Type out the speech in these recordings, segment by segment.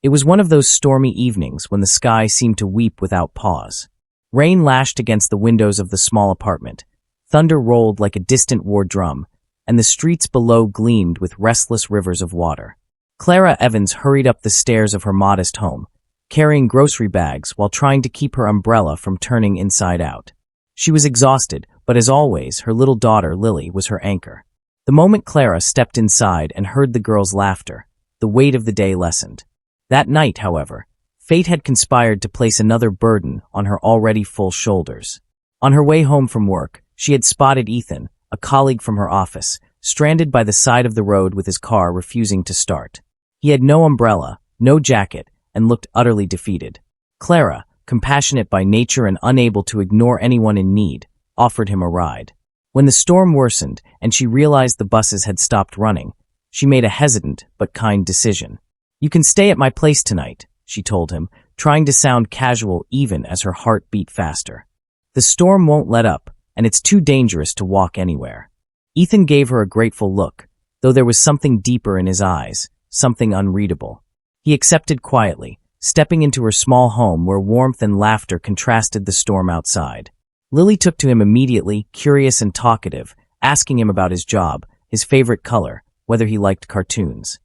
It was one of those stormy evenings when the sky seemed to weep without pause. Rain lashed against the windows of the small apartment. Thunder rolled like a distant war drum, and the streets below gleamed with restless rivers of water. Clara Evans hurried up the stairs of her modest home, carrying grocery bags while trying to keep her umbrella from turning inside out. She was exhausted, but as always, her little daughter, Lily, was her anchor. The moment Clara stepped inside and heard the girls' laughter, the weight of the day lessened. That night, however, fate had conspired to place another burden on her already full shoulders. On her way home from work, she had spotted Ethan, a colleague from her office, stranded by the side of the road with his car refusing to start. He had no umbrella, no jacket, and looked utterly defeated. Clara, compassionate by nature and unable to ignore anyone in need, offered him a ride. When the storm worsened and she realized the buses had stopped running, she made a hesitant but kind decision. "You can stay at my place tonight," she told him, trying to sound casual even as her heart beat faster. "The storm won't let up, and it's too dangerous to walk anywhere." Ethan gave her a grateful look, though there was something deeper in his eyes, something unreadable. He accepted quietly, stepping into her small home where warmth and laughter contrasted the storm outside. Lily took to him immediately, curious and talkative, asking him about his job, his favorite color, whether he liked cartoons.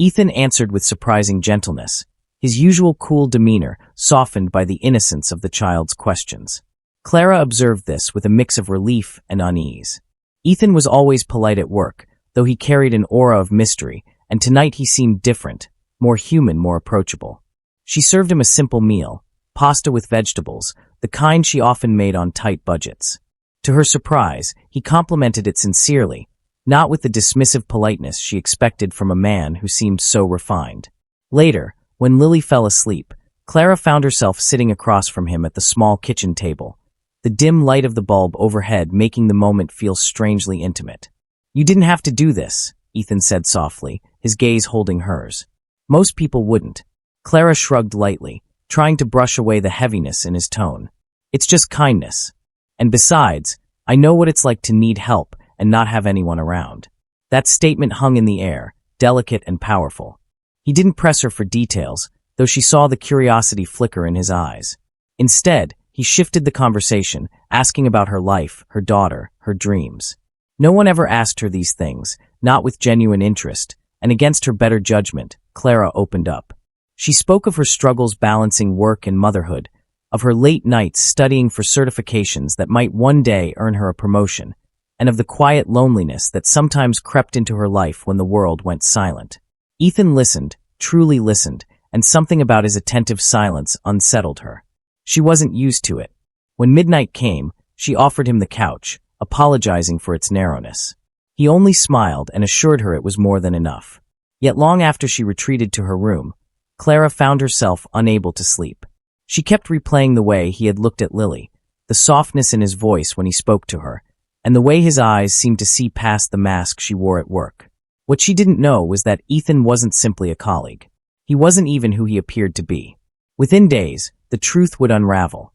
Ethan answered with surprising gentleness, his usual cool demeanor softened by the innocence of the child's questions. Clara observed this with a mix of relief and unease. Ethan was always polite at work, though he carried an aura of mystery, and tonight he seemed different, more human, more approachable. She served him a simple meal, pasta with vegetables, the kind she often made on tight budgets. To her surprise, he complimented it sincerely, not with the dismissive politeness she expected from a man who seemed so refined. Later, when Lily fell asleep, Clara found herself sitting across from him at the small kitchen table, the dim light of the bulb overhead making the moment feel strangely intimate. "You didn't have to do this," Ethan said softly, his gaze holding hers. "Most people wouldn't." Clara shrugged lightly, trying to brush away the heaviness in his tone. "It's just kindness. And besides, I know what it's like to need help and not have anyone around." That statement hung in the air, delicate and powerful. He didn't press her for details, though she saw the curiosity flicker in his eyes. Instead, he shifted the conversation, asking about her life, her daughter, her dreams. No one ever asked her these things, not with genuine interest, and against her better judgment, Clara opened up. She spoke of her struggles balancing work and motherhood, of her late nights studying for certifications that might one day earn her a promotion, and of the quiet loneliness that sometimes crept into her life when the world went silent. Ethan listened, truly listened, and something about his attentive silence unsettled her. She wasn't used to it. When midnight came, she offered him the couch, apologizing for its narrowness. He only smiled and assured her it was more than enough. Yet long after she retreated to her room, Clara found herself unable to sleep. She kept replaying the way he had looked at Lily, the softness in his voice when he spoke to her, and the way his eyes seemed to see past the mask she wore at work. What she didn't know was that Ethan wasn't simply a colleague. He wasn't even who he appeared to be. Within days, the truth would unravel.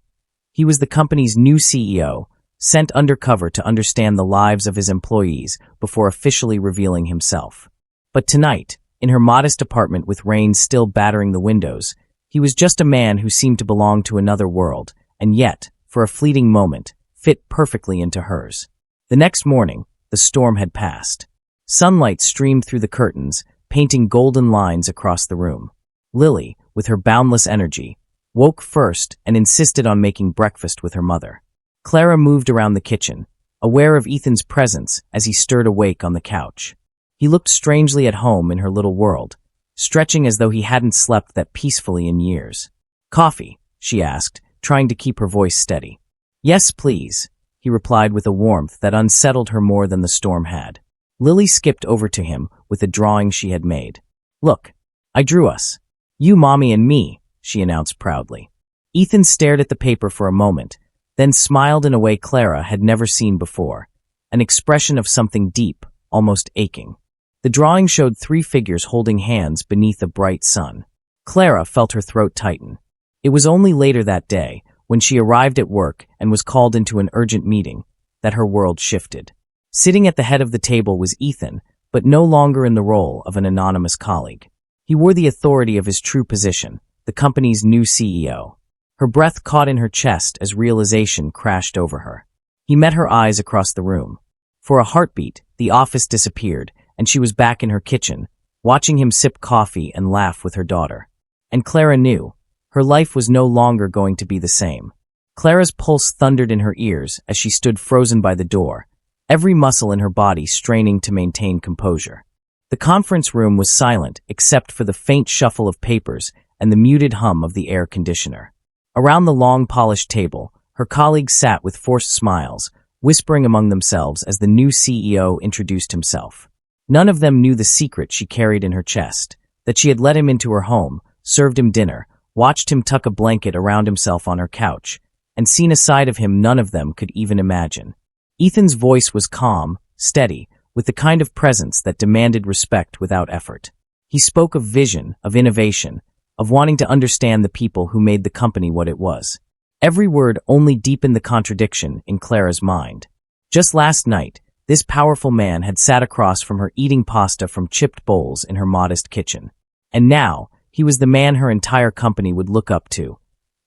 He was the company's new CEO, sent undercover to understand the lives of his employees before officially revealing himself. But tonight, in her modest apartment with rain still battering the windows, he was just a man who seemed to belong to another world, and yet, for a fleeting moment, fit perfectly into hers. The next morning, the storm had passed. Sunlight streamed through the curtains, painting golden lines across the room. Lily, with her boundless energy, woke first and insisted on making breakfast with her mother. Clara moved around the kitchen, aware of Ethan's presence as he stirred awake on the couch. He looked strangely at home in her little world, stretching as though he hadn't slept that peacefully in years. "Coffee?" she asked, trying to keep her voice steady. "Yes, please," he replied with a warmth that unsettled her more than the storm had. Lily skipped over to him with a drawing she had made. "Look, I drew us. You, Mommy, and me," she announced proudly. Ethan stared at the paper for a moment, then smiled in a way Clara had never seen before, an expression of something deep, almost aching. The drawing showed 3 figures holding hands beneath a bright sun. Clara felt her throat tighten. It was only later that day, when she arrived at work and was called into an urgent meeting, that her world shifted. Sitting at the head of the table was Ethan, but no longer in the role of an anonymous colleague. He wore the authority of his true position, the company's new CEO. Her breath caught in her chest as realization crashed over her. He met her eyes across the room. For a heartbeat, the office disappeared, and she was back in her kitchen, watching him sip coffee and laugh with her daughter. And Clara knew. Her life was no longer going to be the same. Clara's pulse thundered in her ears as she stood frozen by the door, every muscle in her body straining to maintain composure. The conference room was silent except for the faint shuffle of papers and the muted hum of the air conditioner. Around the long polished table, her colleagues sat with forced smiles, whispering among themselves as the new CEO introduced himself. None of them knew the secret she carried in her chest, that she had let him into her home, served him dinner, watched him tuck a blanket around himself on her couch, and seen a side of him none of them could even imagine. Ethan's voice was calm, steady, with the kind of presence that demanded respect without effort. He spoke of vision, of innovation, of wanting to understand the people who made the company what it was. Every word only deepened the contradiction in Clara's mind. Just last night, this powerful man had sat across from her eating pasta from chipped bowls in her modest kitchen. And now, he was the man her entire company would look up to,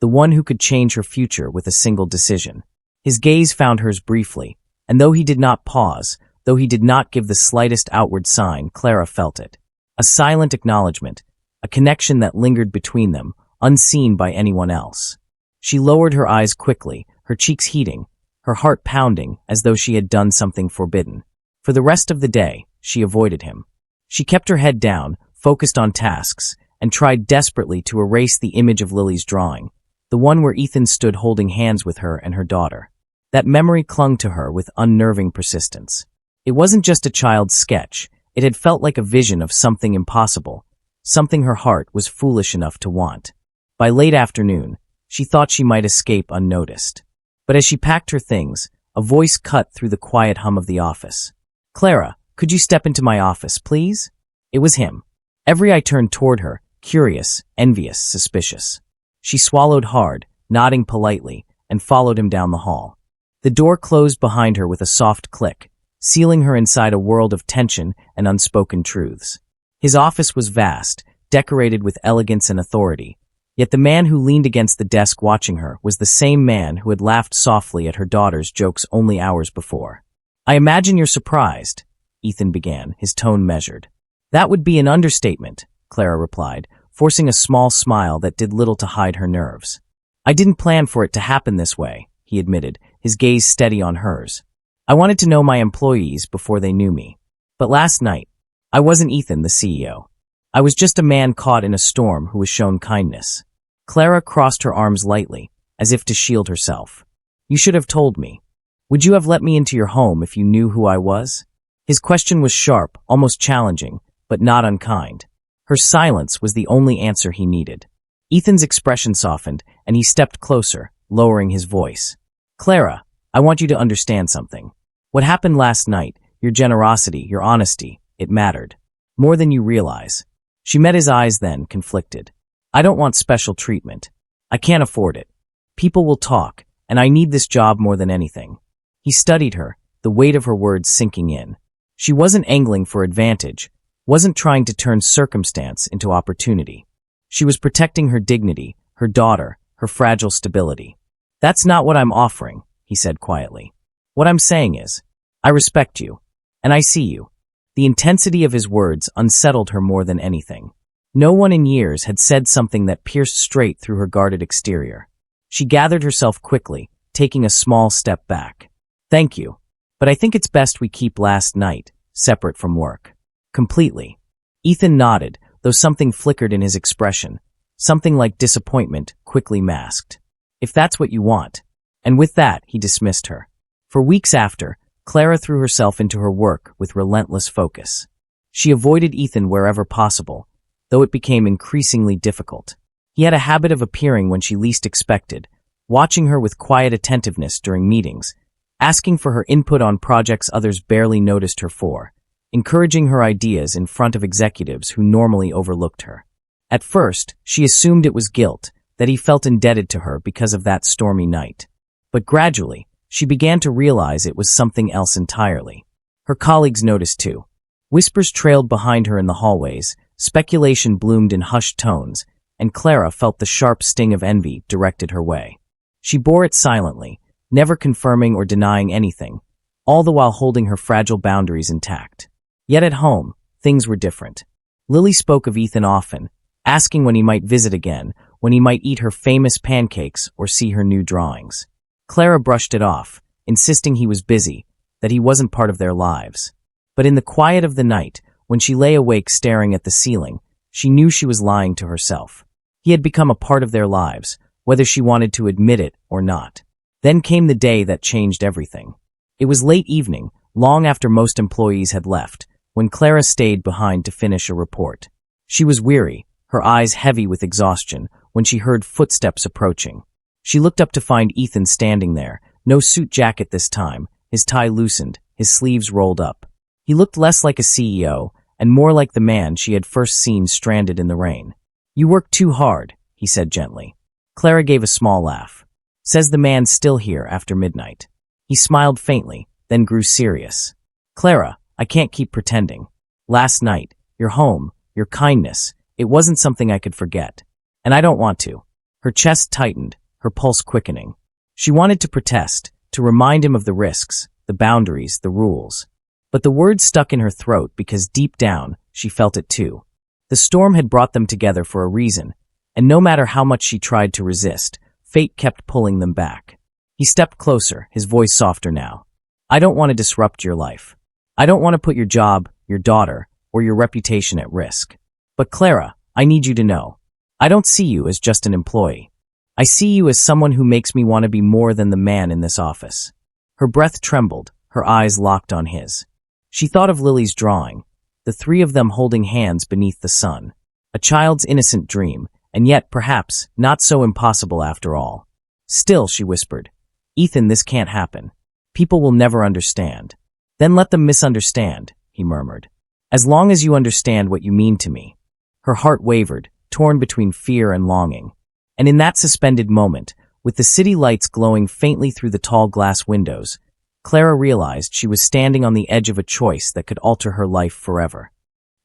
the one who could change her future with a single decision. His gaze found hers briefly, and though he did not pause, though he did not give the slightest outward sign, Clara felt it. A silent acknowledgement, a connection that lingered between them, unseen by anyone else. She lowered her eyes quickly, her cheeks heating, her heart pounding as though she had done something forbidden. For the rest of the day, she avoided him. She kept her head down, focused on tasks, and tried desperately to erase the image of Lily's drawing, the one where Ethan stood holding hands with her and her daughter. That memory clung to her with unnerving persistence. It wasn't just a child's sketch, it had felt like a vision of something impossible, something her heart was foolish enough to want. By late afternoon, she thought she might escape unnoticed. But as she packed her things, a voice cut through the quiet hum of the office. "Clara, could you step into my office, please?" It was him. Every eye turned toward her, curious, envious, suspicious. She swallowed hard, nodding politely, and followed him down the hall. The door closed behind her with a soft click, sealing her inside a world of tension and unspoken truths. His office was vast, decorated with elegance and authority, yet the man who leaned against the desk watching her was the same man who had laughed softly at her daughter's jokes only hours before. "I imagine you're surprised," Ethan began, his tone measured. "That would be an understatement," Clara replied, forcing a small smile that did little to hide her nerves. "I didn't plan for it to happen this way," he admitted, his gaze steady on hers. "I wanted to know my employees before they knew me. But last night, I wasn't Ethan, the CEO. I was just a man caught in a storm who was shown kindness." Clara crossed her arms lightly, as if to shield herself. "You should have told me. Would you have let me into your home if you knew who I was?" His question was sharp, almost challenging, but not unkind. Her silence was the only answer he needed. Ethan's expression softened, and he stepped closer, lowering his voice. "Clara, I want you to understand something. What happened last night, your generosity, your honesty, it mattered. More than you realize." She met his eyes then, conflicted. "I don't want special treatment. I can't afford it. People will talk, and I need this job more than anything." He studied her, the weight of her words sinking in. She wasn't angling for advantage, wasn't trying to turn circumstance into opportunity. She was protecting her dignity, her daughter, her fragile stability. "That's not what I'm offering," he said quietly. "What I'm saying is, I respect you, and I see you." The intensity of his words unsettled her more than anything. No one in years had said something that pierced straight through her guarded exterior. She gathered herself quickly, taking a small step back. "Thank you, but I think it's best we keep last night separate from work." "Completely." Ethan nodded, though something flickered in his expression, something like disappointment quickly masked. "If that's what you want." And with that, he dismissed her. For weeks after, Clara threw herself into her work with relentless focus. She avoided Ethan wherever possible, though it became increasingly difficult. He had a habit of appearing when she least expected, watching her with quiet attentiveness during meetings, asking for her input on projects others barely noticed her for, encouraging her ideas in front of executives who normally overlooked her. At first, she assumed it was guilt, that he felt indebted to her because of that stormy night. But gradually, she began to realize it was something else entirely. Her colleagues noticed too. Whispers trailed behind her in the hallways, Speculation bloomed in hushed tones, and Clara felt the sharp sting of envy directed her way. She bore it silently, never confirming or denying anything, all the while holding her fragile boundaries intact. Yet at home, things were different. Lily spoke of Ethan often, asking when he might visit again, when he might eat her famous pancakes or see her new drawings. Clara brushed it off, insisting he was busy, that he wasn't part of their lives. But in the quiet of the night, when she lay awake staring at the ceiling, she knew she was lying to herself. He had become a part of their lives, whether she wanted to admit it or not. Then came the day that changed everything. It was late evening, long after most employees had left, when Clara stayed behind to finish a report. She was weary, her eyes heavy with exhaustion, when she heard footsteps approaching. She looked up to find Ethan standing there, no suit jacket this time, his tie loosened, his sleeves rolled up. He looked less like a CEO, and more like the man she had first seen stranded in the rain. "You work too hard," he said gently. Clara gave a small laugh. "Says the man still here after midnight." He smiled faintly, then grew serious. "Clara, I can't keep pretending. Last night, your home, your kindness, it wasn't something I could forget. And I don't want to." Her chest tightened, her pulse quickening. She wanted to protest, to remind him of the risks, the boundaries, the rules. But the words stuck in her throat because deep down, she felt it too. The storm had brought them together for a reason, and no matter how much she tried to resist, fate kept pulling them back. He stepped closer, his voice softer now. "I don't want to disrupt your life. I don't want to put your job, your daughter, or your reputation at risk. But Clara, I need you to know. I don't see you as just an employee. I see you as someone who makes me want to be more than the man in this office." Her breath trembled, her eyes locked on his. She thought of Lily's drawing, the three of them holding hands beneath the sun. A child's innocent dream, and yet, perhaps, not so impossible after all. "Still," she whispered, "Ethan, this can't happen. People will never understand." "Then let them misunderstand," he murmured. "As long as you understand what you mean to me." Her heart wavered, torn between fear and longing. And in that suspended moment, with the city lights glowing faintly through the tall glass windows, Clara realized she was standing on the edge of a choice that could alter her life forever.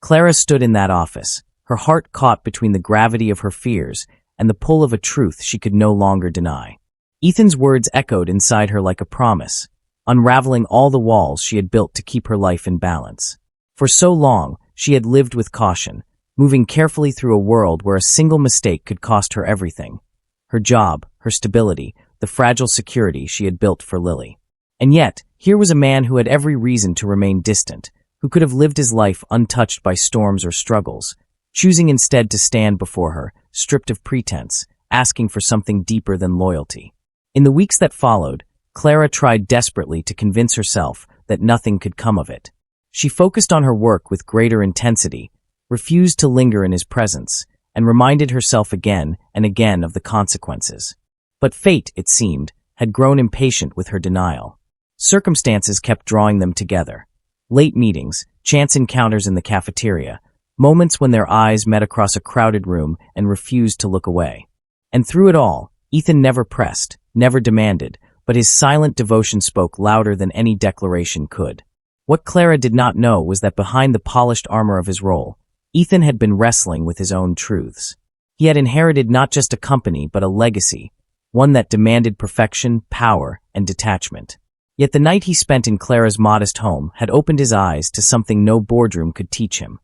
Clara stood in that office, her heart caught between the gravity of her fears and the pull of a truth she could no longer deny. Ethan's words echoed inside her like a promise, unraveling all the walls she had built to keep her life in balance. For so long, she had lived with caution, moving carefully through a world where a single mistake could cost her everything. Her job, her stability, the fragile security she had built for Lily. And yet, here was a man who had every reason to remain distant, who could have lived his life untouched by storms or struggles, choosing instead to stand before her, stripped of pretense, asking for something deeper than loyalty. In the weeks that followed, Clara tried desperately to convince herself that nothing could come of it. She focused on her work with greater intensity, refused to linger in his presence, and reminded herself again and again of the consequences. But fate, it seemed, had grown impatient with her denial. Circumstances kept drawing them together. Late meetings, chance encounters in the cafeteria, moments when their eyes met across a crowded room and refused to look away. And through it all, Ethan never pressed, never demanded, but his silent devotion spoke louder than any declaration could. What Clara did not know was that behind the polished armor of his role, Ethan had been wrestling with his own truths. He had inherited not just a company but a legacy, one that demanded perfection, power, and detachment. Yet the night he spent in Clara's modest home had opened his eyes to something no boardroom could teach him.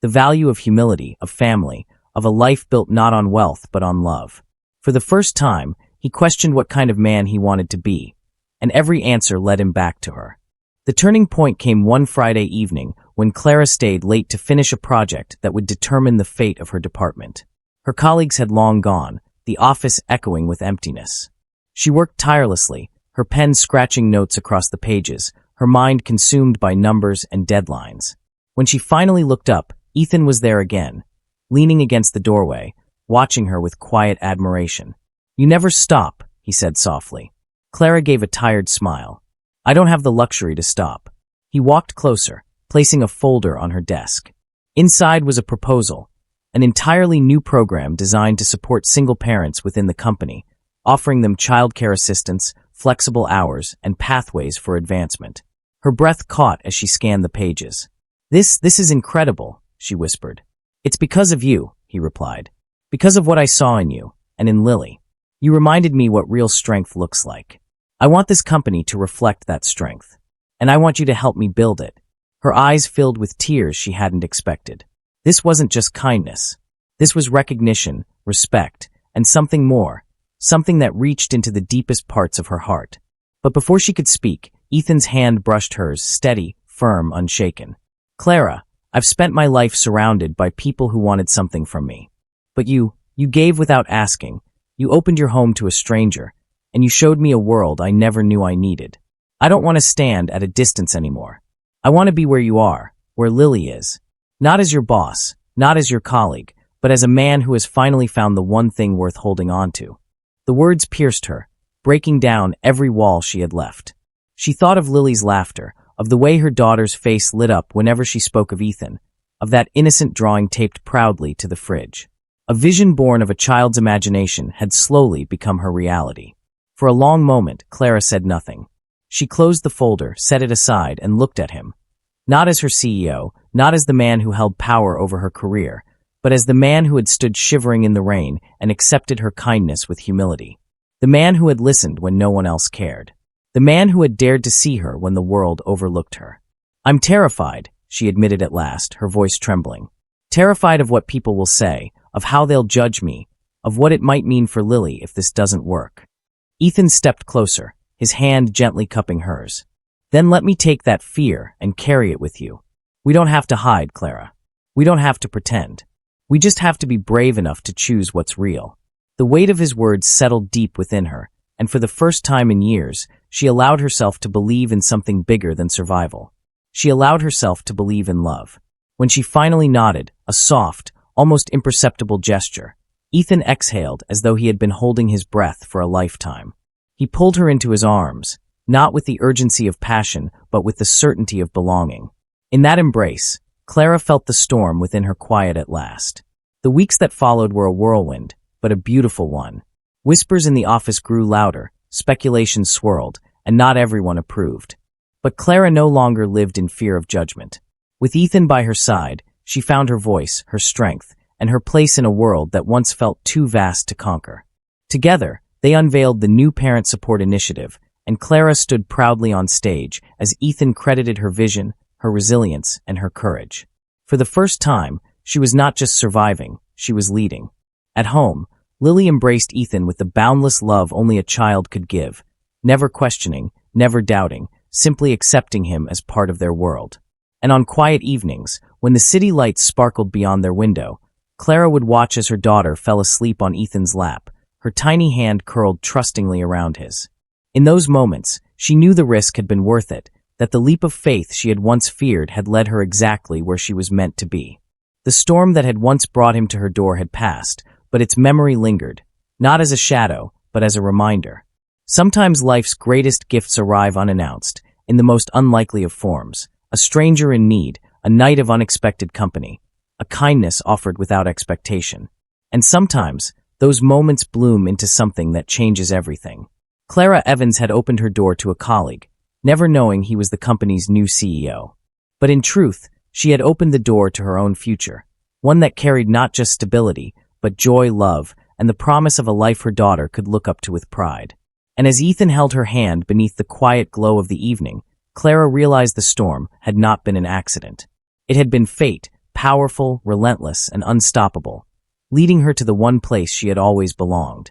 The value of humility, of family, of a life built not on wealth but on love. For the first time, he questioned what kind of man he wanted to be, and every answer led him back to her. The turning point came one Friday evening when Clara stayed late to finish a project that would determine the fate of her department. Her colleagues had long gone, the office echoing with emptiness. She worked tirelessly, her pen scratching notes across the pages, her mind consumed by numbers and deadlines. When she finally looked up, Ethan was there again, leaning against the doorway, watching her with quiet admiration. "You never stop," he said softly. Clara gave a tired smile. "I don't have the luxury to stop." He walked closer, placing a folder on her desk. Inside was a proposal, an entirely new program designed to support single parents within the company, offering them childcare assistance, flexible hours, and pathways for advancement. Her breath caught as she scanned the pages. This is incredible," she whispered. It's because of you, he replied. Because of what I saw in you, and in Lily. You reminded me what real strength looks like. I want this company to reflect that strength. And I want you to help me build it. Her eyes filled with tears she hadn't expected. This wasn't just kindness. This was recognition, respect, and something more, something that reached into the deepest parts of her heart. But before she could speak, Ethan's hand brushed hers, steady, firm, unshaken. Clara, I've spent my life surrounded by people who wanted something from me. But you gave without asking. You opened your home to a stranger, and you showed me a world I never knew I needed. I don't want to stand at a distance anymore. I want to be where you are, where Lily is. Not as your boss, not as your colleague, but as a man who has finally found the one thing worth holding on to. The words pierced her, breaking down every wall she had left. She thought of Lily's laughter, of the way her daughter's face lit up whenever she spoke of Ethan, of that innocent drawing taped proudly to the fridge. A vision born of a child's imagination had slowly become her reality. For a long moment, Clara said nothing. She closed the folder, set it aside, and looked at him. Not as her CEO, not as the man who held power over her career, but as the man who had stood shivering in the rain and accepted her kindness with humility. The man who had listened when no one else cared. The man who had dared to see her when the world overlooked her. I'm terrified, she admitted at last, her voice trembling. Terrified of what people will say, of how they'll judge me, of what it might mean for Lily if this doesn't work. Ethan stepped closer, his hand gently cupping hers. Then let me take that fear and carry it with you. We don't have to hide, Clara. We don't have to pretend. We just have to be brave enough to choose what's real. The weight of his words settled deep within her, and for the first time in years, she allowed herself to believe in something bigger than survival. She allowed herself to believe in love. When she finally nodded, a soft, almost imperceptible gesture, Ethan exhaled as though he had been holding his breath for a lifetime. He pulled her into his arms, not with the urgency of passion, but with the certainty of belonging. In that embrace, Clara felt the storm within her quiet at last. The weeks that followed were a whirlwind, but a beautiful one. Whispers in the office grew louder, speculation swirled, and not everyone approved. But Clara no longer lived in fear of judgment. With Ethan by her side, she found her voice, her strength, and her place in a world that once felt too vast to conquer. Together, they unveiled the new Parent Support Initiative, and Clara stood proudly on stage as Ethan credited her vision, her resilience, and her courage. For the first time, she was not just surviving, she was leading. At home, Lily embraced Ethan with the boundless love only a child could give, never questioning, never doubting, simply accepting him as part of their world. And on quiet evenings, when the city lights sparkled beyond their window, Clara would watch as her daughter fell asleep on Ethan's lap, her tiny hand curled trustingly around his. In those moments, she knew the risk had been worth it, that the leap of faith she had once feared had led her exactly where she was meant to be. The storm that had once brought him to her door had passed, but its memory lingered, not as a shadow, but as a reminder. Sometimes life's greatest gifts arrive unannounced, in the most unlikely of forms: a stranger in need, a night of unexpected company, a kindness offered without expectation. And sometimes, those moments bloom into something that changes everything. Clara Evans had opened her door to a colleague, never knowing he was the company's new CEO. But in truth, she had opened the door to her own future, one that carried not just stability, but joy, love, and the promise of a life her daughter could look up to with pride. And as Ethan held her hand beneath the quiet glow of the evening, Clara realized the storm had not been an accident. It had been fate, powerful, relentless, and unstoppable, leading her to the one place she had always belonged.